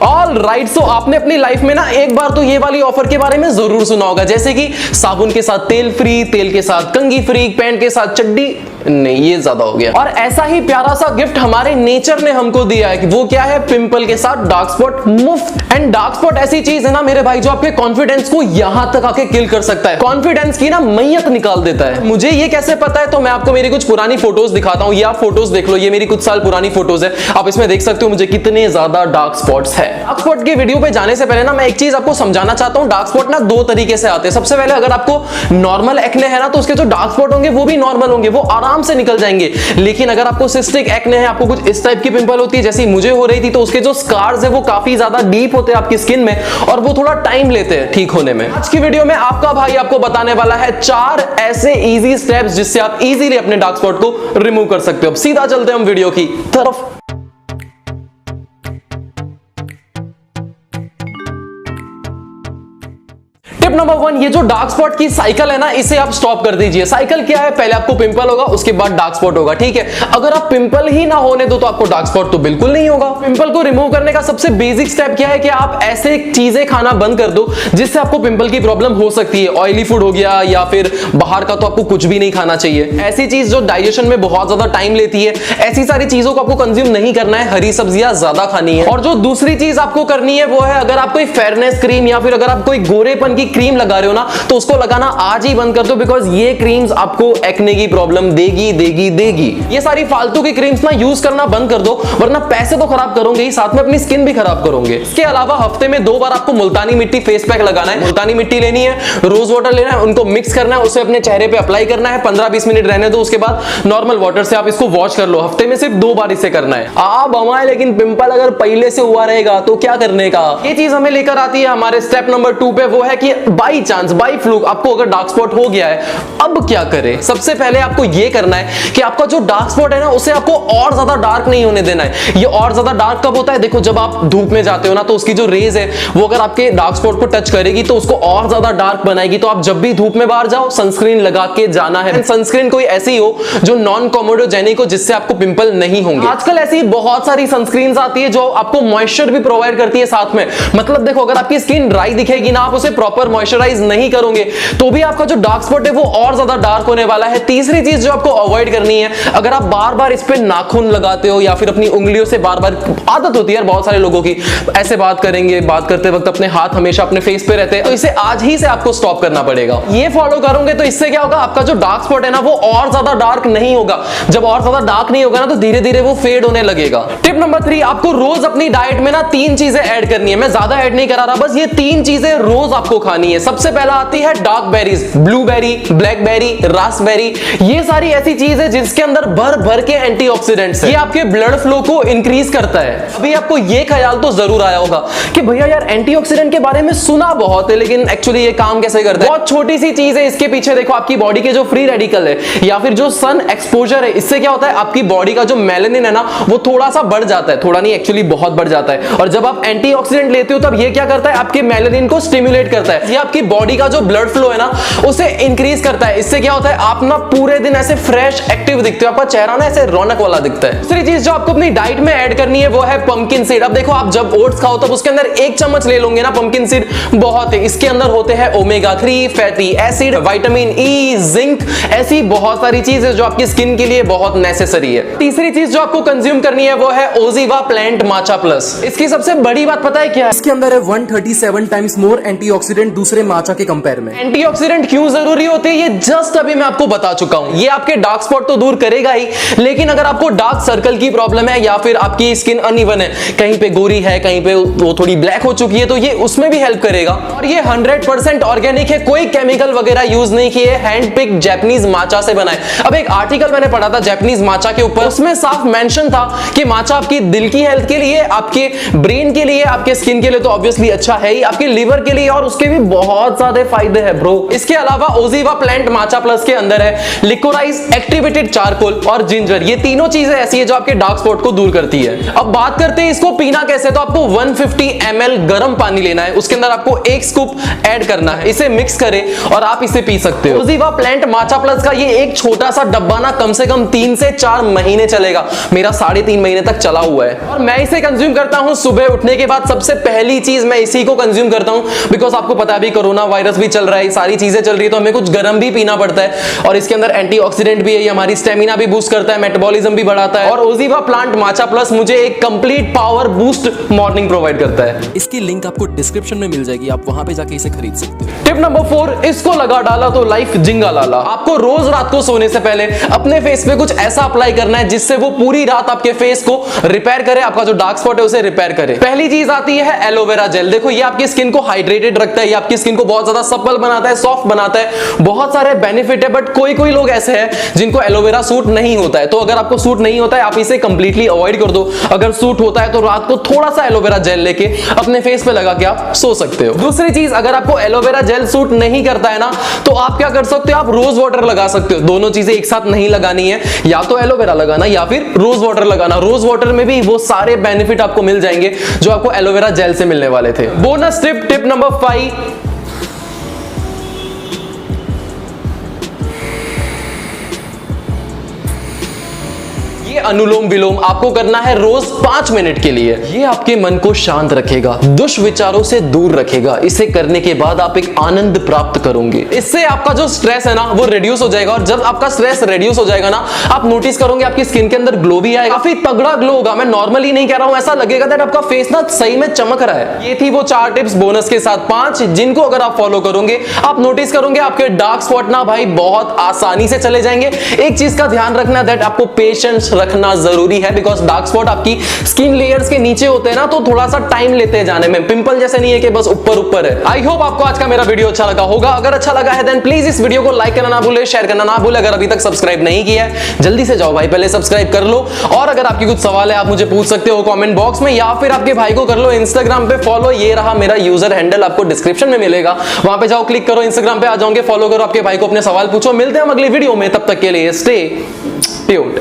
All right, सो आपने अपनी life में ना एक बार तो ये वाली ऑफर के बारे में जरूर सुना होगा, जैसे कि साबुन के साथ तेल फ्री, तेल के साथ कंघी फ्री, पैंट के साथ चड्डी नहीं, ये ज्यादा हो गया। और ऐसा ही प्यारा सा गिफ्ट हमारे नेचर ने हमको दिया है कि वो क्या है, पिंपल के साथ डार्क स्पॉट मुफ्त। एंड डार्क स्पॉट ऐसी चीज है ना मेरे भाई जो आपके कॉन्फिडेंस को यहां तक आके किल कर सकता है, कॉन्फिडेंस की ना मैयत निकाल देता है। मुझे ये कैसे पता है, तो मैं आपको मेरी कुछ पुरानी फोटोज दिखाता हूं। ये आप फोटोज देख लो, ये मेरी कुछ साल पुरानी फोटोज है, आप इसमें देख सकते हो मुझे कितने ज्यादा डार्क स्पॉट्स है। डार्क स्पॉट के वीडियो पे जाने से पहले ना मैं एक चीज आपको समझाना चाहता हूं। डार्क स्पॉट ना दो तरीके से आते हैं। सबसे पहले अगर आपको नॉर्मल एक्ने है ना, तो उसके जो डार्क स्पॉट होंगे वो भी नॉर्मल होंगे, वो आराम से निकल जाएंगे। लेकिन अगर आपको सिस्टिक एक्ने है, आपको कुछ इस टाइप की पिंपल होती है जैसी मुझे हो रही थी, तो उसके जो स्कार्स है वो काफी ज्यादा डीप होते हैं आपकी स्किन में और वो थोड़ा टाइम लेते हैं ठीक होने में। आज की वीडियो में आपका भाई आपको बताने वाला है 4 ऐसे इजी स्टेप्स जिससे आप इजीली अपने डार्क स्पॉट को रिमूव कर सकते हो। अब सीधा चलते हैं हम वीडियो की तरफ। टिप नंबर 1, ये जो डार्क स्पॉट की साइकिल है ना, इसे आप स्टॉप कर दीजिए। साइकिल क्या है, पहले आपको पिंपल होगा, उसके बाद डार्क स्पॉट होगा, ठीक है। अगर आप पिंपल ही ना होने दो तो आपको डार्क स्पॉट तो बिल्कुल नहीं होगा। पिंपल को रिमूव करने का सबसे बेसिक स्टेप क्या है कि आप ऐसे चीजें खाना बंद कर दो जिससे आपको पिंपल की प्रॉब्लम हो सकती है। ऑयली फूड हो गया या फिर बाहर का तो आपको कुछ भी नहीं खाना चाहिए। ऐसी चीज जो डाइजेशन में बहुत ज्यादा टाइम लेती है, ऐसी सारी चीजों को आपको कंज्यूम नहीं करना है। हरी सब्जियां ज्यादा खानी है। और जो दूसरी चीज आपको करनी है वो है, अगर आप कोई फेयरनेस क्रीम या फिर अगर आप कोई गोरेपन की क्रीम लगा रहे हो ना, तो उसको लगाना आज ही बंद कर दो, बिकॉज ये क्रीम्स आपको एक्ने की प्रॉब्लम देगी। ये सारी फालतू की क्रीम्स ना यूज करना बंद कर दो, वरना पैसे तो खराब करोगे ही, साथ में अपनी स्किन भी खराब करोगे। इसके अलावा हफ्ते में 2 बार आपको मुल्तानी मिट्टी फेस पैक लगाना है। मुल्तानी मिट्टी लेनी है, रोज वाटर लेना है, उनको मिक्स करना है, उसे अपने चेहरे पे अप्लाई करना है, 15-20 मिनट रहने दो, उसके बाद नॉर्मल वाटर से आप इसको वॉश कर लो। हफ्ते में सिर्फ 2 बार इसे करना है। आप हमारे, लेकिन पिंपल अगर पहले से हुआ रहेगा तो क्या करने का। ये चीज हमें लेकर आती है हमारे स्टेप नंबर 2 पे, वो है कि बाई चांस, बाई फ्लूक आपको अगर डार्क स्पॉट हो गया है, अब क्या करें। सबसे पहले आपको यह करना है कि आपका जो डार्क स्पॉट है ना, उसे आपको और ज्यादा डार्क नहीं होने देना है। ये और ज्यादा डार्क कब होता है, देखो जब आप धूप में जाते हो ना, तो उसकी जो रेज है वो अगर आपके डार्क स्पॉट को टच करेगी तो उसको और ज्यादा डार्क बनाएगी। तो आप जब भी धूप में बाहर जाओ, सनस्क्रीन लगा के जाना है। सनस्क्रीन कोई ऐसी हो जो नॉन कॉमोडोजेनिक हो, जिससे आपको पिंपल नहीं होंगे। आजकल ऐसी बहुत सारी सनस्क्रीन आती है जो आपको मॉइस्चर भी प्रोवाइड करती है साथ में। मतलब देखो, अगर आपकी स्किन ड्राई दिखेगी ना, आप उसे प्रॉपर मॉइस्चराइज नहीं करोगे तो भी आपका जो डार्क स्पॉट है वो और ज्यादा डार्क होने वाला है। तीसरी चीज जो आपको अवॉइड करनी है, अगर आप बार बार इस पे नाखून लगाते हो या फिर अपनी उंगलियों से बार बार, आदत होती है यार बहुत सारे लोगों की, ऐसे बात करेंगे, बात करते वक्त अपने हाथ हमेशा अपने फेस पे रहते हैं, तो इसे आज ही से आपको स्टॉप करना पड़ेगा। ये फॉलो करोगे तो इससे क्या होगा, आपका जो डार्क स्पॉट है ना वो और ज्यादा डार्क नहीं होगा। जब और ज्यादा डार्क नहीं होगा ना, तो धीरे धीरे वो फेड होने लगेगा। टिप नंबर 3, आपको रोज अपनी डाइट में ना 3 चीजें ऐड करनी है। मैं ज्यादा ऐड नहीं करा रहा, बस ये 3 चीजें रोज आपको खानी है। सबसे पहला आती है dark berries, blueberry, blackberry, Raspberry. ये सारी ऐसी चीज है जिसके अंदर भर भर के एंटीऑक्सीडेंट्स हैं। ये आपके ब्लड फ्लो को इंक्रीज करता है। अभी आपको ये ख्याल तो जरूर आया होगा कि भैया यार एंटीऑक्सीडेंट के बारे में सुना बहुत है, लेकिन एक्चुअली ये काम कैसे करता है। बहुत छोटी सी चीज है इसके पीछे। देखो, आपकी बॉडी के जो फ्री रेडिकल है या फिर जो सन एक्सपोजर है, इससे क्या होता है, आपकी बॉडी का जो मेलानिन है ना वो थोड़ा सा बढ़ जाता है। थोड़ा नहीं, एक्चुअली बहुत बढ़ जाता है। और जब आप एंटीऑक्सीडेंट लेते हो तब ये क्या करता है, आपके मेलानिन को स्टिमुलेट करता है। ये आपकी बॉडी का जो ब्लड फ्लो है ना उसे इंक्रीज करता है। इससे क्या होता है, आप ना पूरे दिन ऐसे फ्रेश एक्टिव दिखते हो, आपका चेहरा ना ऐसे रौनक वाला दिखता है। दूसरी चीज जो आपको अपनी डाइट में ऐड करनी है वो है पंपकिन सीड। अब देखो, आप जब ओट्स खाओ तब उसके अंदर 1 चम्मच ले लोगे ना पंपकिन सीड, बहुत है। इसके अंदर होते हैं omega 3 fatty acid, vitamin E, zinc, ऐसी बहुत सारी चीजें जो आपकी स्किन के लिए बहुत नेसेसरी है। तीसरी चीज जो आपको कंज्यूम करनी है वो है ओजीवा प्लांट माचा प्लस। इसकी सबसे बड़ी बात पता है क्या है, इसके अंदर है 137 टाइम्स मोर एंटीऑक्सीडेंट दूसरे माचा के कंपेयर में। एंटीऑक्सीडेंट क्यों जरूरी होते हैं ये जस्ट अभी मैं आपको बता चुका हूं। ये आपके डार्क स्पॉट तो दूर करेगा ही, लेकिन अगर आपको डार्क सर्कल की प्रॉब्लम है या फिर आपकी स्किन अनइवन है, कहीं पे गोरी है, कहीं पे वो थोड़ी ब्लैक हो चुकी है, तो ये उसमें भी हेल्प करेगा। और ये 100% ऑर्गेनिक है, कोई केमिकल वगैरह यूज नहीं किए, हैंड पिक जैपनीज माचा से बनाए। अब एक आर्टिकल मैंने पढ़ा था जैपनीज माचा के ऊपर, उसमें साफ मेंशन था कि माचा आपकी दिल की हेल्थ के लिए, आपके ब्रेन के लिए, आपके स्किन के लिए तो ऑब्वियसली अच्छा है ही, आपके लिवर के लिए और उसके भी बहुत ज्यादा फायदे हैं ब्रो। इसके अलावा ओजीवा प्लांट माचा प्लस के अंदर है लिकोराइज एक्टिवेटेड चारकोल और जिंजर। ये तीनों चीजें ऐसी है जो आपके डार्क स्पॉट को दूर करती है। अब बात करते हैं इसको पीना कैसे। तो आपको 150 ml गर्म पानी लेना है, उसके अंदर आपको 1 स्कूप ऐड करना है, इसे मिक्स करें और आप इसे पी सकते हो। ओजीवा प्लांट माचा प्लस का ये एक छोटा सा डब्बा ना कम से कम 3 से 4 महीने चलेगा। मेरा 3.5 महीने तक चला हुआ है और मैं इसे कंज्यूम करता हूं सुबह उठने के बाद। सबसे पहली चीज मैं इसी को कंज्यूम करता हूं बिकॉज आपको पता है अभी कोरोना वायरस भी चल रहा है, सारी चीजें चल रही है, तो हमें कुछ गर्म भी पीना पड़ता है और इसके अंदर एंटीऑक्सीडेंट भी है, ये हमारी स्टेमिना भी बूस्ट करता है, मेटाबॉलिज्म भी बढ़ाता है। और ओजीवा प्लांट माचा प्लस मुझे एक complete power boost morning provide करता है। इसकी लिंक आपको डिस्क्रिप्शन में मिल जाएगी, आप वहां पे जाके इसे खरीद सकते हो। टिप नंबर 4, इसको लगा डाला तो लाइफ जिंगा लाला। आपको रोज रात को सोने से पहले अपने फेस पे कुछ ऐसा अप्लाई करना है जिससे वो पूरी रात आपके फेस को रिपेयर करे, आपका जो डार्क स्पॉट है उसे रिपेयर करे। पहली चीज आती है एलोवेरा जेल। देखो ये आपकी स्किन को हाइड्रेटेड रखता है, ये आपकी स्किन को बहुत ज्यादा सप्पल बनाता है, सॉफ्ट बनाता है, बहुत सारे बेनिफिट है। बट कोई कोई लोग ऐसे हैं जिनको एलोवेरा सूट नहीं होता है, तो अगर आपको सूट नहीं होता है आप इसे कंप्लीटली अवॉइड कर दो। अगर सूट होता है तो रात को थोड़ा सा एलोवेरा जेल लेके अपने फेस पे लगा के आप सो सकते हो। दूसरी चीज, अगर आपको एलोवेरा जेल सूट नहीं करता है ना तो आप क्या कर सकते हो, आप रोज वाटर लगा सकते हो। दोनों चीजें एक साथ नहीं लगानी है, या तो एलोवेरा लगाना या फिर रोज वाटर लगाना। रोज वाटर में भी वो सारे बेनिफिट आपको मिल जाएंगे जो आपको एलोवेरा जेल से मिलने वाले थे। बोनस टिप नंबर 5, अनुलोम विलोम आपको करना है रोज 5 मिनट के लिए। ये आपके मन को शांत रखेगा, दुष्विचारों से दूर रखेगा। इसे करने के बाद आप एक आनंद प्राप्त करोगे। इससे आपका जो स्ट्रेस है ना वो रिड्यूस हो जाएगा और जब आपका स्ट्रेस रिड्यूस हो जाएगा ना आप नोटिस करोगे आपकी स्किन के अंदर ग्लो भी आएगा, काफी तगड़ा ग्लो होगा। मैं नॉर्मली नहीं कह रहा हूं, ऐसा लगेगा दैट आपका फेस ना सही में चमक रहा है। ये थी वो 4 टिप्स बोनस के साथ 5 जिनको अगर आप फॉलो करोगे आप नोटिस करोगे आपके डार्क स्पॉट ना भाई बहुत आसानी से चले जाएंगे। एक चीज का ध्यान रखना दैट आपको पेशेंस रखना जरूरी है बिकॉज डार्क स्पॉट आपकी स्किन लेयर्स के नीचे होते हैं ना तो थोड़ा सा टाइम लेते हैं जाने में। पिंपल जैसे नहीं है कि बस ऊपर ऊपर है। आई होप आपको आज का मेरा वीडियो अच्छा लगा होगा। अगर अच्छा लगा है देन प्लीज इस वीडियो को लाइक करना ना भूले, शेयर करना ना भूले। अगर अभी तक सब्सक्राइब नहीं किया है जल्दी से जाओ भाई, पहले सब्सक्राइब कर लो। और अगर आपकी कुछ सवाल है आप मुझे पूछ सकते हो कमेंट बॉक्स में, या फिर आपके भाई को कर लो इंस्टाग्राम पे फॉलो। ये रहा मेरा यूजर हैंडल, आपको डिस्क्रिप्शन में मिलेगा, वहां पे जाओ, क्लिक करो, इंस्टाग्राम पे आ जाओगे, फॉलो करो, आपके भाई को अपने सवाल पूछो। मिलते हैं हम अगली वीडियो में, तब तक के लिए स्टे ट्यून्ड।